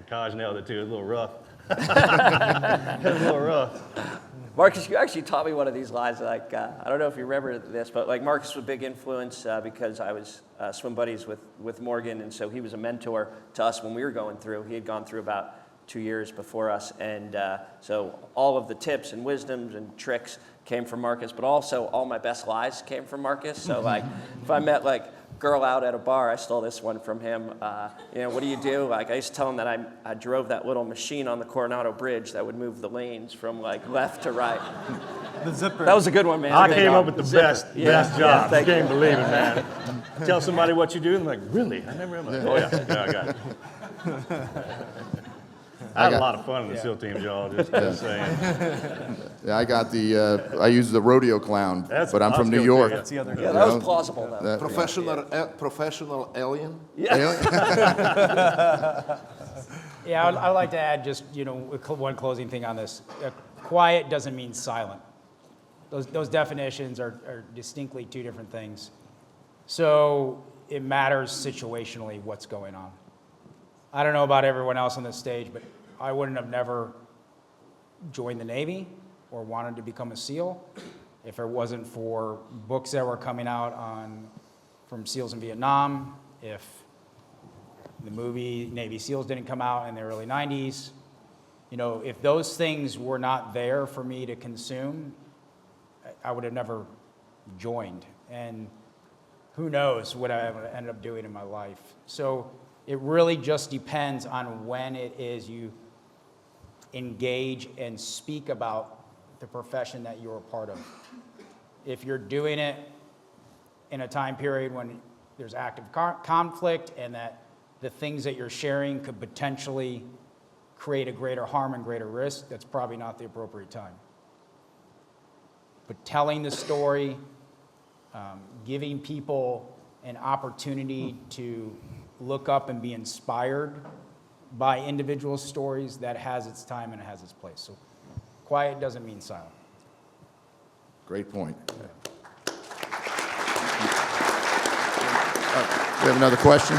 Kaj nailed it too. It was a little rough. It was a little rough. Marcus, you actually taught me one of these lines. I don't know if you remember this, but Marcus was a big influence because I was swim buddies with Morgan, and so he was a mentor to us when we were going through. He had gone through about 2 years before us, and so all of the tips and wisdoms and tricks came from Marcus, but also all my best lies came from Marcus. So if I met girl out at a bar, I stole this one from him. What do you do? I used to tell him that I drove that little machine on the Coronado Bridge that would move the lanes from left to right. The zipper. That was a good one, man. I came up with the best job. You thank you. can't believe it, man. Tell somebody what you do, and they're like, really? I never. I'm like, oh yeah, I got it. I had a lot of fun in the SEAL teams, y'all. Just saying. Yeah, I use the rodeo clown, but I'm from New York. That's the other Yeah, that was plausible, though. Professional alien. Yeah, I'd like to add just, one closing thing on this. Quiet doesn't mean silent. Those definitions are distinctly two different things. So it matters situationally what's going on. I don't know about everyone else on this stage, but I wouldn't have never joined the Navy or wanted to become a SEAL if it wasn't for books that were coming out from SEALs in Vietnam, if the movie Navy SEALs didn't come out in the early 90s, You know, if those things were not there for me to consume, I would have never joined. And who knows what I would end up doing in my life. So it really just depends on when it is you engage and speak about the profession that you're a part of. If you're doing it in a time period when there's active conflict and that the things that you're sharing could potentially create a greater harm and greater risk, that's probably not the appropriate time. But telling the story, giving people an opportunity to look up and be inspired by individual stories, that has its time and it has its place. So quiet doesn't mean silent. Great point. We have another question?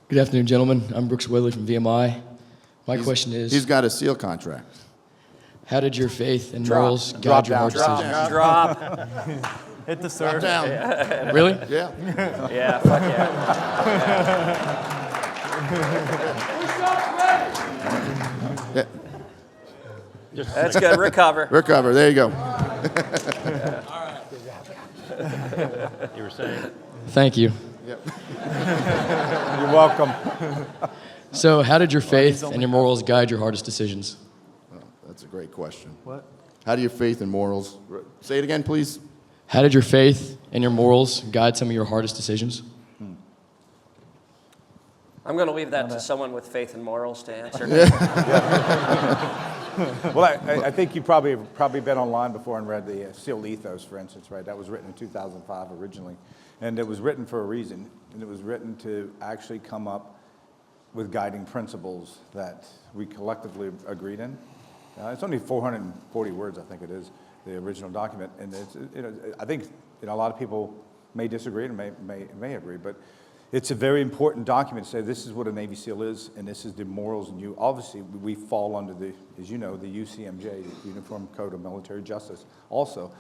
Good afternoon, gentlemen. I'm Brooks Whitley from VMI. My question is, He's got a SEAL contract. how did your faith and morals guide your hard decisions? Drop. Hit the surf. Down. Really? Yeah. Yeah, fuck yeah. Yeah. That's good. Recover. Recover. There you go. You were saying? Thank you. You're welcome. So, how did your faith and your morals guide your hardest decisions? That's a great question. What? How do your faith and morals... Say it again, please. How did your faith and your morals guide some of your hardest decisions? I'm going to leave that to someone with faith and morals to answer. Well, I think you've probably been online before and read the SEAL Ethos, for instance, right? That was written in 2005 originally. And it was written for a reason. And it was written to actually come up with guiding principles that we collectively agreed in. It's only 440 words, I think it is, the original document. And it's, I think a lot of people may disagree and may agree, but it's a very important document to say this is what a Navy SEAL is, and this is the morals. And you obviously we fall under the, as you know, the UCMJ, the Uniform Code of Military Justice, also,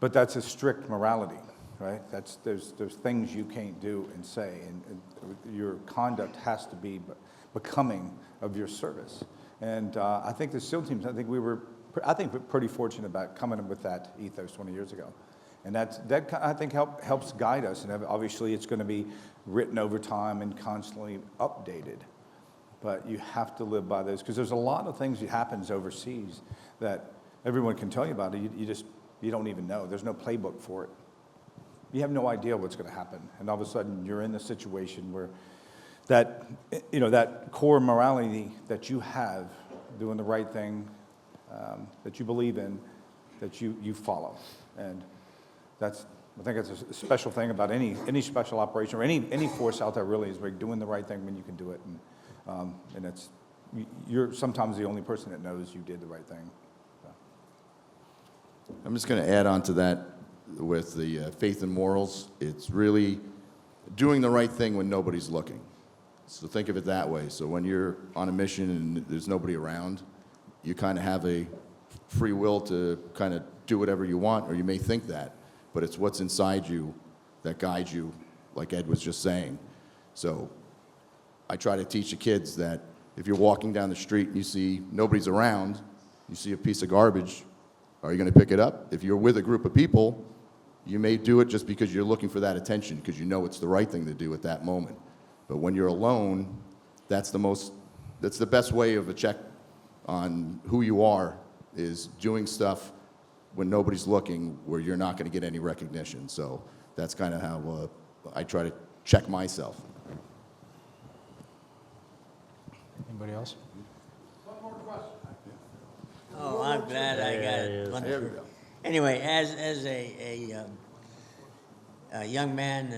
but that's a strict morality, right? There's things you can't do and say, and your conduct has to be becoming of your service. And I think the SEAL teams, we're pretty fortunate about coming up with that ethos 20 years ago. And that I think helps guide us. And obviously it's going to be written over time and constantly updated. But you have to live by those, because there's a lot of things that happens overseas that everyone can tell you about. You don't even know. There's no playbook for it. You have no idea what's going to happen. And all of a sudden you're in a situation where that core morality that you have, doing the right thing, that you believe in, that you follow. And I think it's a special thing about any special operation or any force out there really is like doing the right thing when you can do it. And you're sometimes the only person that knows you did the right thing. So. I'm just going to add on to that with the faith and morals. It's really doing the right thing when nobody's looking. So think of it that way. So when you're on a mission and there's nobody around, you kind of have a free will to kind of do whatever you want, or you may think that, but it's what's inside you that guides you, like Ed was just saying. So I try to teach the kids that if you're walking down the street and you see nobody's around, you see a piece of garbage, are you going to pick it up? If you're with a group of people, you may do it just because you're looking for that attention, because you know it's the right thing to do at that moment. But when you're alone, that's the best way of a check on who you are, is doing stuff when nobody's looking where you're not going to get any recognition. So that's kind of how I try to check myself. Anybody else? One more question. Oh, I'm glad I got it. There we go. Anyway, as a young man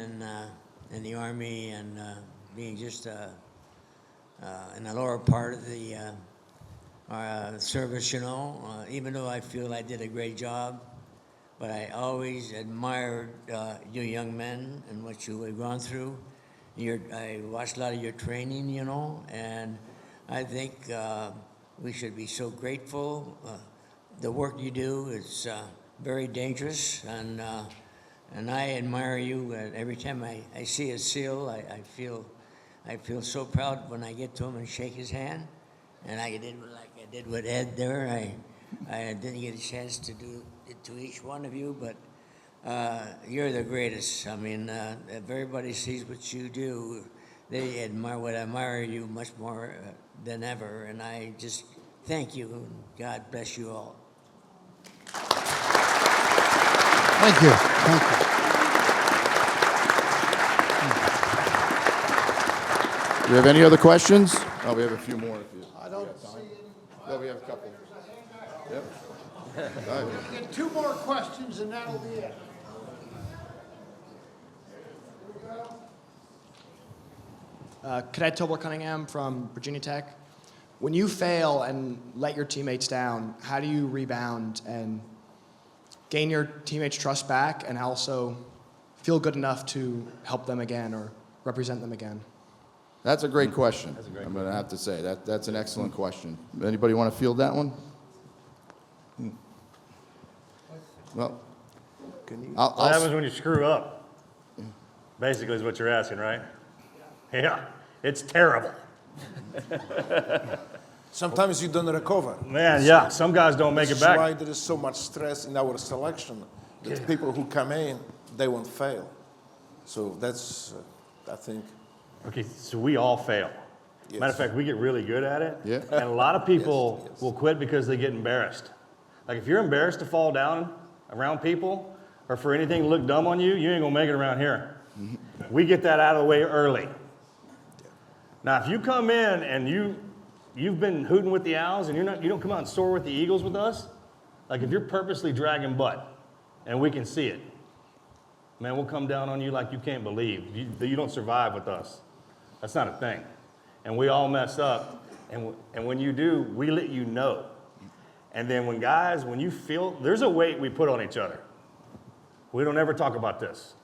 in the Army and being just in the lower part of the service, even though I feel I did a great job, but I always admired you young men and what you have gone through. I watched a lot of your training, and I think we should be so grateful. The work you do is very dangerous, and I admire you. Every time I see a SEAL, I feel so proud when I get to him and shake his hand. And I did like I did with Ed there. I didn't get a chance to do it to each one of you, but you're the greatest. I mean, if everybody sees what you do, they admire you much more than ever. And I just thank you. And God bless you all. Thank you. Thank you. Do we have any other questions? Oh, we have a few more. If you, I don't see any. yeah, we have a couple. Yep. We get 2 more questions and that'll be it. Cadet Tobler Cunningham from Virginia Tech. When you fail and let your teammates down, how do you rebound and gain your teammates' trust back and also feel good enough to help them again or represent them again? That's a great question. I'm going to have to say that's an excellent question. Anybody want to field that one? Well, What happens when you screw up? Basically is what you're asking, right? Yeah, it's terrible. Sometimes you don't recover. Man, yeah, some guys don't make it That's why back. there is so much stress in our selection. That people who come in, they won't fail. So that's, I think, Okay, so we all fail. Yes. Matter of fact, we get really good at it. Yeah. And a lot of people Yes, yes. will quit because they get embarrassed. Like if you're embarrassed to fall down around people or for anything to look dumb on you, you ain't gonna make it around here. We get that out of the way early. Now, if you come in and you've been hooting with the Owls and you don't come out and soar with the Eagles with us, like if you're purposely dragging butt and we can see it, man, we'll come down on you like you can't believe. You don't survive with us. That's not a thing. And we all mess up. And when you do, we let you know. And then when you feel, there's a weight we put on each other. We don't ever talk about this.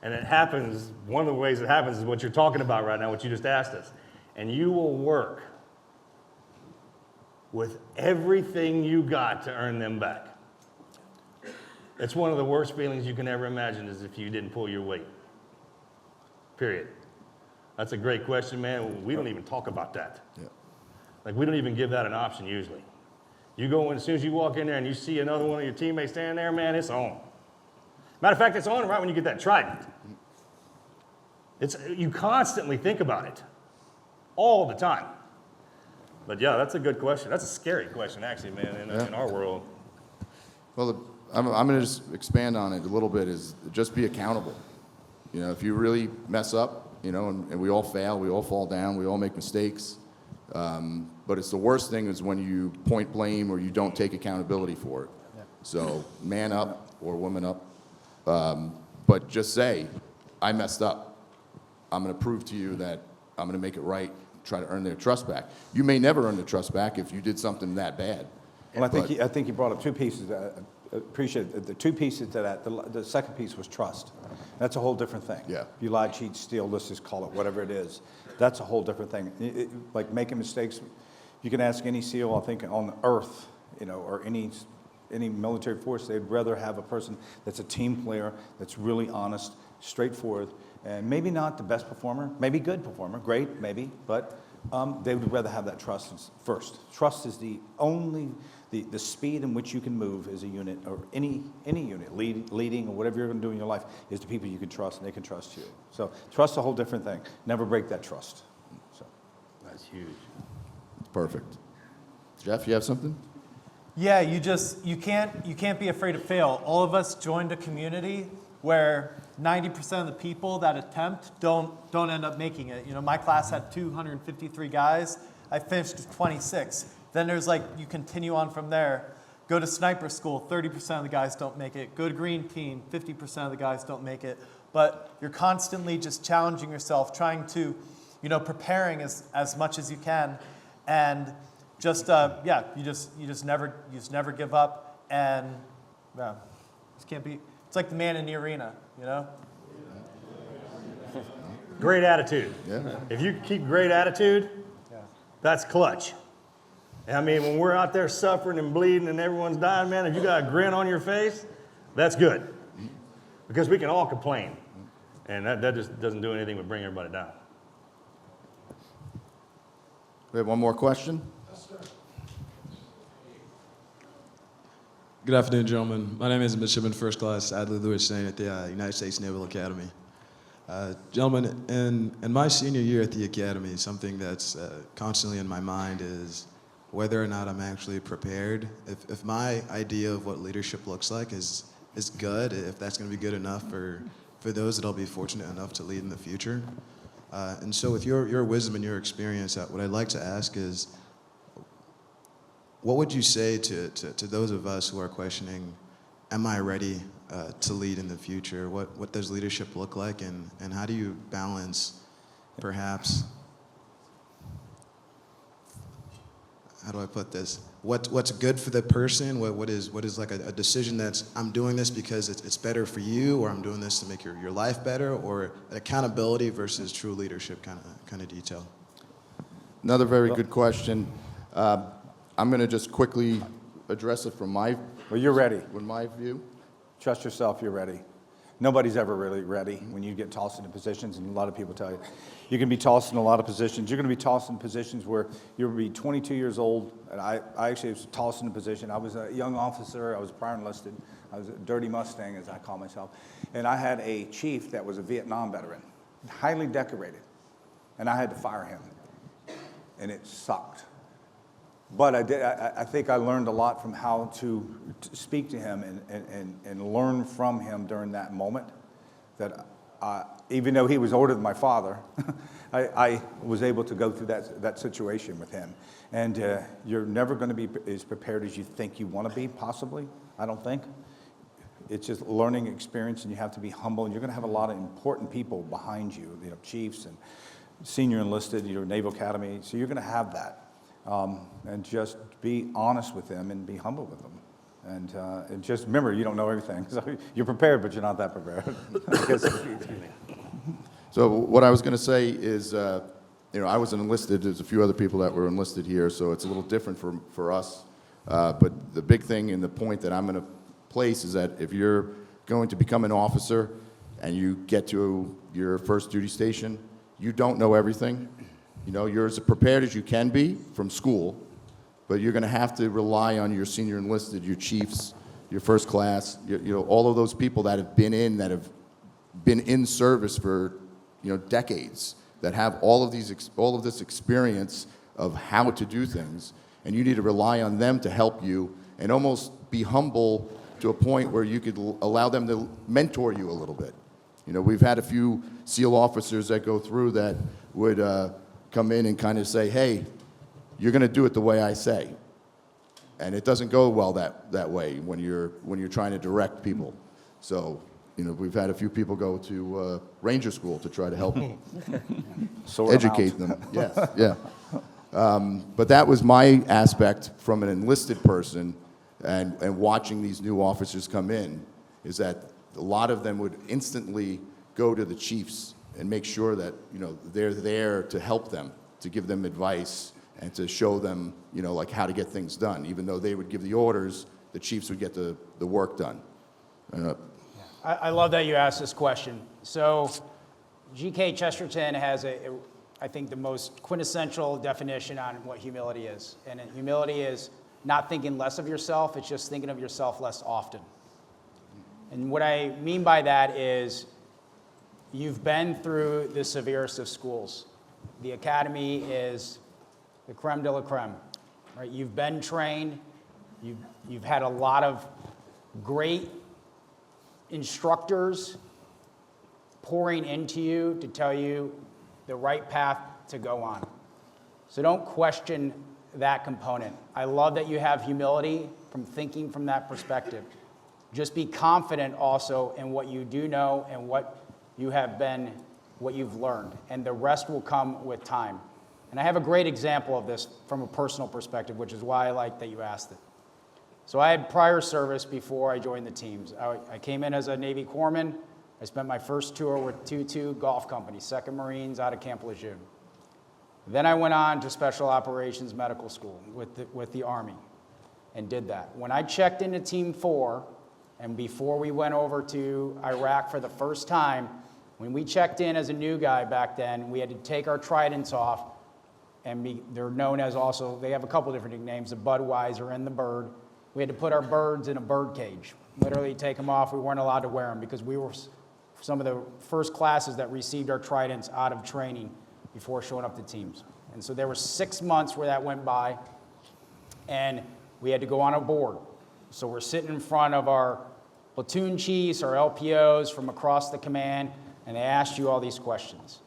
And it happens, one of the ways it happens is what you're talking about right now, what you just asked us. And you will work with everything you got to earn them back. It's one of the worst feelings you can ever imagine is if you didn't pull your weight. Period. That's a great question, man. We don't even talk about that. Yeah. Like, we don't even give that an option usually. You go in, as soon as you walk in there and you see another one of your teammates standing there, man, it's on. Matter of fact, it's on right when you get that trident. You constantly think about it all the time. But yeah, that's a good question. That's a scary question, actually, man, in our world. Well, I'm going to just expand on it a little bit. Is just be accountable. You know, if you really mess up, you know, and we all fail, we all fall down, we all make mistakes. But it's the worst thing is when you point blame or you don't take accountability for it. Yeah. So man up or woman up. But just say, I messed up. I'm going to prove to you that I'm going to make it right, try to earn their trust back. You may never earn the trust back if you did something that bad. Well, I think you brought up two pieces. I appreciate it. The two pieces to that. The second piece was trust. That's a whole different thing. Yeah. You lie, cheat, steal, let's just call it whatever it is. That's a whole different thing. Like making mistakes, you can ask any SEAL, I think, on Earth, you know, or any military force, they'd rather have a person that's a team player, that's really honest, straightforward, and maybe not the best performer, maybe good performer, great, maybe, but they would rather have that trust first. Trust is the only, the speed in which you can move as a unit, or any unit, leading or whatever you're going to do in your life, is the people you can trust and they can trust you. So trust is a whole different thing. Never break that trust. So That's huge. Perfect. Jeff, you have something? Yeah, you can't be afraid to fail. All of us joined a community where 90% of the people that attempt don't end up making it. You know, my class had 253 guys. I finished with 26. Then there's like, you continue on from there. Go to sniper school, 30% of the guys don't make it. Go to green team, 50% of the guys don't make it. But you're constantly just challenging yourself, trying to, you know, preparing as much as you can. And just you just never give up, and just can't be. It's like the man in the arena, you know. Great attitude. Yeah. If you keep great attitude, that's clutch. And I mean, when we're out there suffering and bleeding and everyone's dying, man, if you got a grin on your face, that's good. Because we can all complain, and that just doesn't do anything but bring everybody down. We have one more question. Good afternoon, gentlemen. My name is Midshipman First Class Adley Lewis Sain at the United States Naval Academy. Gentlemen, in my senior year at the Academy, something that's constantly in my mind is whether or not I'm actually prepared. If my idea of what leadership looks like is good, if that's going to be good enough for those that I'll be fortunate enough to lead in the future. And so with your wisdom and your experience, what I'd like to ask is, what would you say to those of us who are questioning, am I ready to lead in the future? What does leadership look like, and how do you balance, perhaps, how do I put this? What's good for the person? What is like a decision that's, I'm doing this because it's better for you, or I'm doing this to make your life better, or accountability versus true leadership kind of detail? Another very good question. I'm going to just quickly address it from my You're ready. from my view. Trust yourself, you're ready. Nobody's ever really ready when you get tossed into positions, and a lot of people tell you. You can be tossed in a lot of positions. You're going to be tossed in positions where you'll be 22 years old, and I actually was tossed in a position. I was a young officer. I was prior enlisted. I was a dirty Mustang, as I call myself. And I had a chief that was a Vietnam veteran, highly decorated, and I had to fire him, and it sucked. But I think I learned a lot from how to speak to him and learn from him during that moment. That even though he was older than my father, I was able to go through that situation with him. And you're never going to be as prepared as you think you want to be, possibly, I don't think. It's just learning experience, and you have to be humble. And you're going to have a lot of important people behind you, chiefs and senior enlisted, Naval Academy. So you're going to have that. And just be honest with them and be humble with them. And just remember, you don't know everything. So you're prepared, but you're not that prepared. So what I was going to say is, I was enlisted. There's a few other people that were enlisted here, so it's a little different for us. But the big thing and the point that I'm going to place is that if you're going to become an officer and you get to your first duty station, you don't know everything. You're as prepared as you can be from school, but you're going to have to rely on your senior enlisted, your chiefs, your first class, all of those people that have been in service for, decades, that have all of this experience of how to do things, and you need to rely on them to help you and almost be humble to a point where you could allow them to mentor you a little bit. We've had a few SEAL officers that go through that would come in and kind of say, hey, you're going to do it the way I say. And it doesn't go well that way when you're trying to direct people. So, we've had a few people go to Ranger School to try to help educate them. Yes, yeah. But that was my aspect from an enlisted person, and watching these new officers come in, is that a lot of them would instantly go to the chiefs and make sure that, they're there to help them, to give them advice and to show them, like how to get things done. Even though they would give the orders, the chiefs would get the work done. I love that you asked this question. So G.K. Chesterton has I think the most quintessential definition on what humility is. And humility is not thinking less of yourself, it's just thinking of yourself less often. And what I mean by that is, you've been through the severest of schools. The academy is the creme de la creme, right? You've been trained. You've had a lot of great instructors pouring into you to tell you the right path to go on. So don't question that component. I love that you have humility from thinking from that perspective. Just be confident also in what you do know and what you've learned, and the rest will come with time. And I have a great example of this from a personal perspective, which is why I like that you asked it. So I had prior service before I joined the teams. I came in as a Navy corpsman. I spent my first tour with 2-2 Golf Company, 2nd Marines out of Camp Lejeune. Then I went on to Special Operations Medical School with the Army and did that. When I checked into Team 4, and before we went over to Iraq for the first time, when we checked in as a new guy back then, we had to take our tridents off. and they're known as also, they have a couple different nicknames, the Budweiser and the Bird. We had to put our birds in a bird cage, literally take them off. We weren't allowed to wear them because we were some of the first classes that received our tridents out of training before showing up to teams. And so there were 6 months where that went by, and we had to go on a board. So we're sitting in front of our platoon chiefs, our LPOs from across the command, and they asked you all these questions.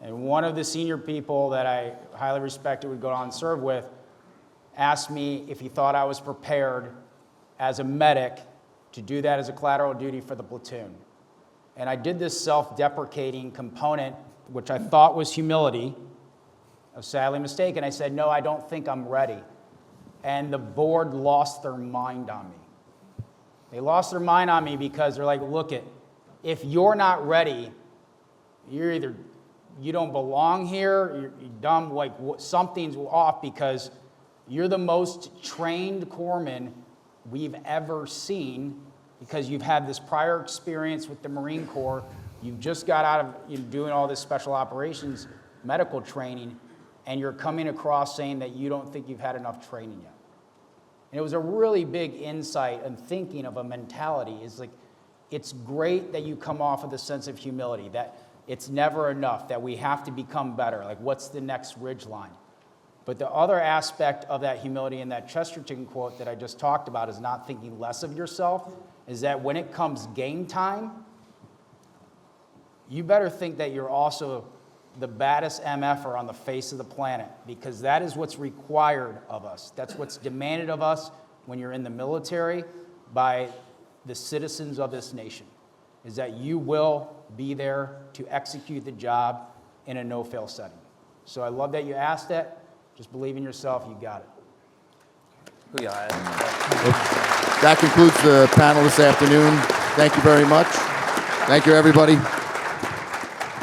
And one of the senior people that I highly respected, would go on and serve with, asked me if he thought I was prepared as a medic to do that as a collateral duty for the platoon. And I did this self-deprecating component, which I thought was humility. I was sadly mistaken. I said, no, I don't think I'm ready. And the board lost their mind on me. They lost their mind on me because they're like, look it, if you're not ready, you're either, you don't belong here, you're dumb, like something's off, because you're the most trained corpsman we've ever seen, because you've had this prior experience with the Marine Corps. You've just got out of doing all this special operations medical training, and you're coming across saying that you don't think you've had enough training yet. And it was a really big insight and thinking of a mentality. Is like, it's great that you come off with a sense of humility, that it's never enough, that we have to become better. Like, what's the next ridge line? But the other aspect of that humility in that Chesterton quote that I just talked about is not thinking less of yourself, is that when it comes game time, you better think that you're also the baddest MFer on the face of the planet, because that is what's required of us. That's what's demanded of us when you're in the military by the citizens of this nation, is that you will be there to execute the job in a no-fail setting. So I love that you asked that. Just believe in yourself, you got it. That concludes the panel this afternoon. Thank you very much. Thank you, everybody.